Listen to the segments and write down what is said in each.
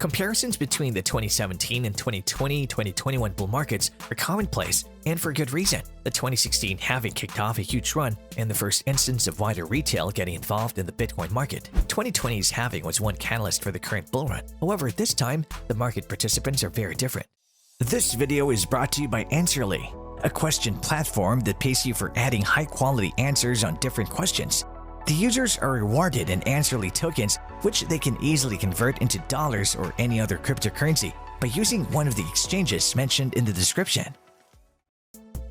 Comparisons between the 2017 and 2020-2021 bull markets are commonplace, and for good reason. The 2016 halving kicked off a huge run and the first instance of wider retail getting involved in the Bitcoin market. 2020's halving was one catalyst for the current bull run. However, this time, the market participants are very different. This video is brought to you by Answerly, a question platform that pays you for adding high-quality answers on different questions. The users are rewarded in Answerly tokens, which they can easily convert into dollars or any other cryptocurrency by using one of the exchanges mentioned in the description.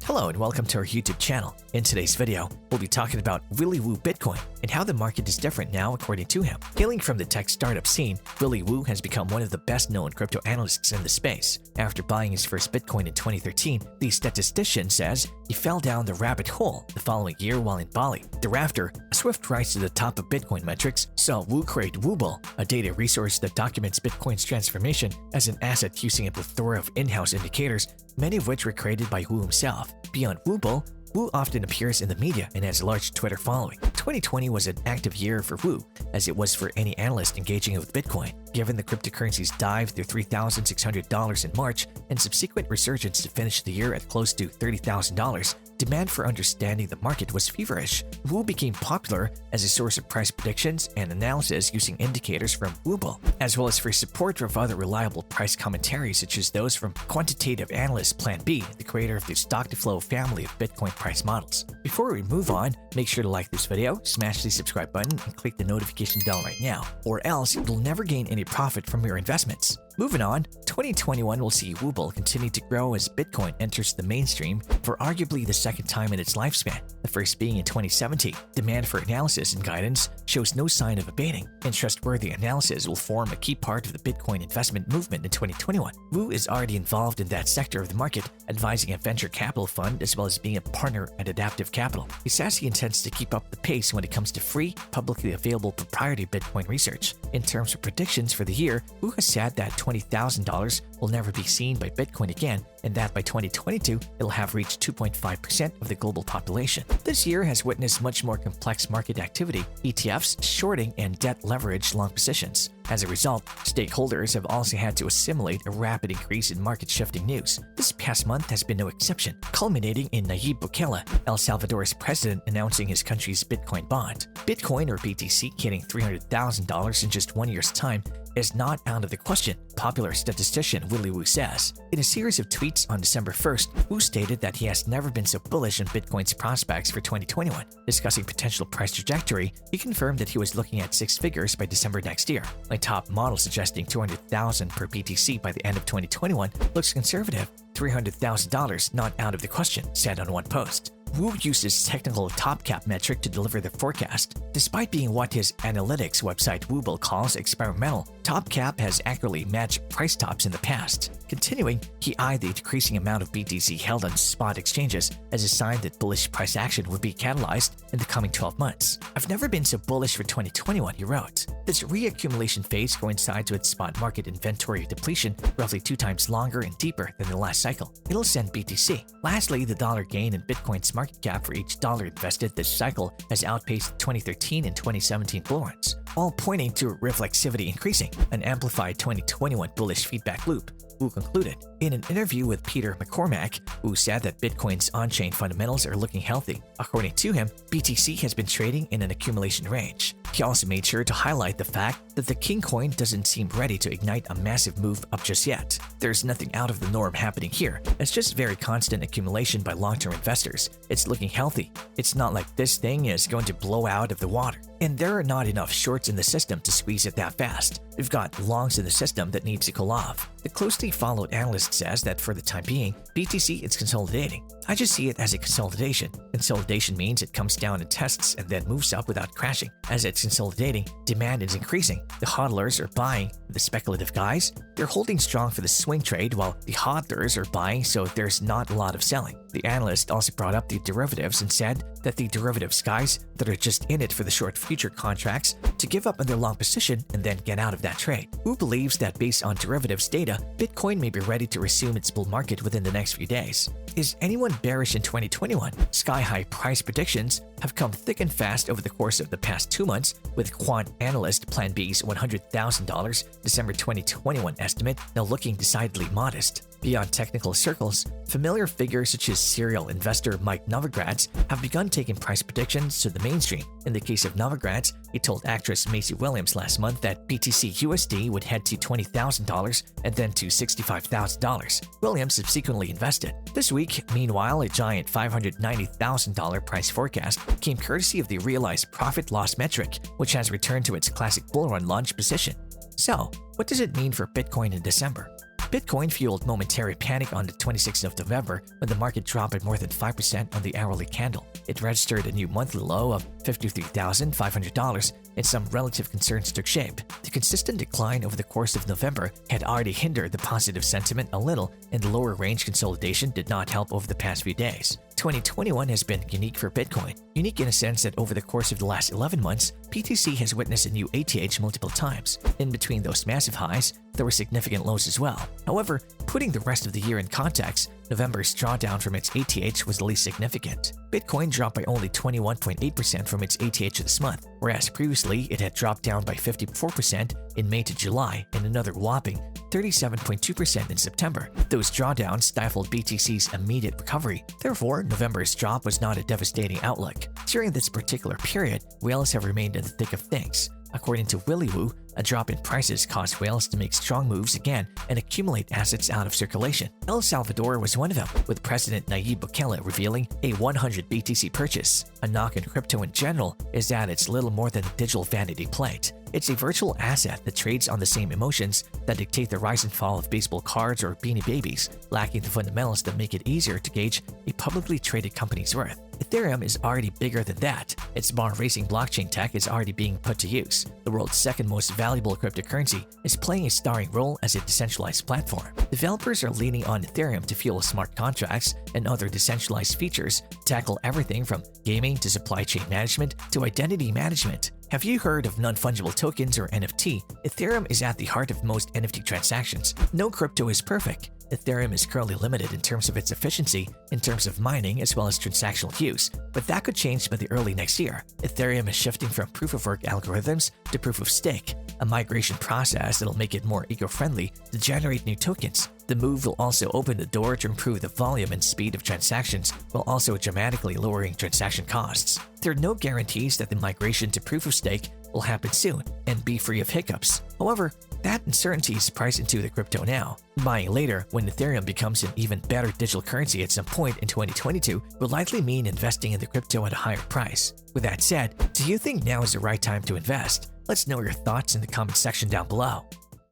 Hello and welcome to our YouTube channel. In today's video, we'll be talking about Willy Woo Bitcoin and how the market is different now according to him. Hailing from the tech startup scene, Willy Woo has become one of the best-known crypto analysts in the space. After buying his first Bitcoin in 2013, the statistician says he fell down the rabbit hole the following year while in Bali. Thereafter, a swift rise to the top of Bitcoin metrics saw Woo create Woobl, a data resource that documents Bitcoin's transformation as an asset using a plethora of in-house indicators, many of which were created by Woo himself. Beyond Woobl, Woo often appears in the media and has a large Twitter following. 2020 was an active year for Woo, as it was for any analyst engaging with Bitcoin. Given the cryptocurrency's dive through $3,600 in March and subsequent resurgence to finish the year at close to $30,000, demand for understanding the market was feverish. Woo became popular as a source of price predictions and analysis using indicators from Woobl, as well as for support of other reliable price commentaries such as those from quantitative analyst Plan B, the creator of the stock-to-flow family of Bitcoin price models. Before we move on, make sure to like this video, smash the subscribe button, and click the notification bell right now, or else you'll never gain any profit from your investments. Moving on, 2021 will see Woobl continue to grow as Bitcoin enters the mainstream for arguably the second time in its lifespan, the first being in 2017. Demand for analysis and guidance shows no sign of abating, and trustworthy analysis will form a key part of the Bitcoin investment movement in 2021. Woo is already involved in that sector of the market, advising a venture capital fund as well as being a partner at Adaptive Capital. He says he intends to keep up the pace when it comes to free, publicly available proprietary Bitcoin research. In terms of predictions for the year, Woo has said that $20,000 will never be seen by Bitcoin again, and that by 2022, it'll have reached 2.5% of the global population. This year has witnessed much more complex market activity, ETFs, shorting, and debt leverage long positions. As a result, stakeholders have also had to assimilate a rapid increase in market-shifting news. This past month has been no exception, culminating in Nayib Bukele, El Salvador's president, announcing his country's Bitcoin bond. Bitcoin, or BTC, hitting $300,000 in just 1 year's time is not out of the question, popular statistician Willy Woo says. In a series of tweets on December 1st, Woo stated that he has never been so bullish on Bitcoin's prospects for 2021. Discussing potential price trajectory, he confirmed that he was looking at six figures by December next year. My top model suggesting $200,000 per BTC by the end of 2021 looks conservative. $300,000 not out of the question, said on one post. Woo uses technical top cap metric to deliver the forecast. Despite being what his analytics website Woobl calls experimental, top cap has accurately matched price tops in the past. Continuing, he eyed the decreasing amount of BTC held on spot exchanges as a sign that bullish price action would be catalyzed in the coming 12 months. I've never been so bullish for 2021, he wrote. This reaccumulation phase coincides with spot market inventory depletion roughly 2 times longer and deeper than the last cycle. It'll send BTC. Lastly, the dollar gain in Bitcoin's market cap for each dollar invested this cycle has outpaced 2013 and 2017 bull runs, all pointing to reflexivity increasing, an amplified 2021 bullish feedback loop. Woo concluded. In an interview with Peter McCormack, Woo said that Bitcoin's on-chain fundamentals are looking healthy. According to him, BTC has been trading in an accumulation range. He also made sure to highlight the fact that the King coin doesn't seem ready to ignite a massive move up just yet. There's nothing out of the norm happening here. It's just very constant accumulation by long-term investors. It's looking healthy. It's not like this thing is going to blow out of the water. And there are not enough shorts in the system to squeeze it that fast. We've got longs in the system that needs to cool off. The closely followed analyst says that for the time being, BTC is consolidating. I just see it as a consolidation. Consolidation means it comes down and tests and then moves up without crashing. As it's consolidating, demand is increasing. The hodlers are buying. The speculative guys, they're holding strong for the swing trade while the hodlers are buying, so there's not a lot of selling. The analyst also brought up the derivatives and said that the derivatives guys that are just in it for the short future contracts to give up on their long position and then get out of that trade. Woo believes that based on derivatives data, Bitcoin may be ready to resume its bull market within the next few days. Is anyone bearish in 2021? Sky-high price predictions have come thick and fast over the course of the past 2 months, with quant analyst Plan B's $100,000 December 2021 estimate now looking decidedly modest. Beyond technical circles, familiar figures such as serial investor Mike Novogratz have begun taking price predictions to the mainstream. In the case of Novogratz, he told actress Macy Williams last month that BTC USD would head to $20,000 and then to $65,000. Williams subsequently invested. This week, meanwhile, a giant $590,000 price forecast came courtesy of the realized profit-loss metric, which has returned to its classic bull run launch position. So, what does it mean for Bitcoin in December? Bitcoin fueled momentary panic on the 26th of November when the market dropped by more than 5% on the hourly candle. It registered a new monthly low of $53,500 and some relative concerns took shape. The consistent decline over the course of November had already hindered the positive sentiment a little, and the lower range consolidation did not help over the past few days. 2021 has been unique for Bitcoin. Unique in a sense that over the course of the last 11 months, BTC has witnessed a new ATH multiple times. In between those massive highs, there were significant lows as well. However, putting the rest of the year in context, November's drawdown from its ATH was the least significant. Bitcoin dropped by only 21.8% from its ATH this month, whereas previously it had dropped down by 54% in May to July and another whopping 37.2% in September. Those drawdowns stifled BTC's immediate recovery. Therefore, November's drop was not a devastating outlook. During this particular period, whales have remained in the thick of things. According to Willy Woo, a drop in prices caused whales to make strong moves again and accumulate assets out of circulation. El Salvador was one of them, with President Nayib Bukele revealing a 100 BTC purchase. A knock on crypto in general is that it's little more than a digital vanity plate. It's a virtual asset that trades on the same emotions that dictate the rise and fall of baseball cards or Beanie Babies, lacking the fundamentals that make it easier to gauge a publicly traded company's worth. Ethereum is already bigger than that. Its bar-raising blockchain tech is already being put to use. The world's second most valuable cryptocurrency is playing a starring role as a decentralized platform. Developers are leaning on Ethereum to fuel smart contracts and other decentralized features, tackle everything from gaming to supply chain management to identity management. Have you heard of non-fungible tokens or NFT? Ethereum is at the heart of most NFT transactions. No crypto is perfect. Ethereum is currently limited in terms of its efficiency, in terms of mining, as well as transactional use, but that could change by the early next year. Ethereum is shifting from proof-of-work algorithms to proof-of-stake, a migration process that'll make it more eco-friendly to generate new tokens. The move will also open the door to improve the volume and speed of transactions, while also dramatically lowering transaction costs. There are no guarantees that the migration to proof-of-stake will happen soon and be free of hiccups. However, that uncertainty is priced into the crypto now. Buying later, when Ethereum becomes an even better digital currency at some point in 2022, will likely mean investing in the crypto at a higher price. With that said, do you think now is the right time to invest? Let's know your thoughts in the comment section down below.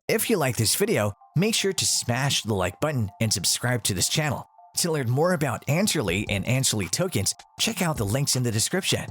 If you like this video, make sure to smash the like button and subscribe to this channel. To learn more about Answerly and Answerly tokens, check out the links in the description.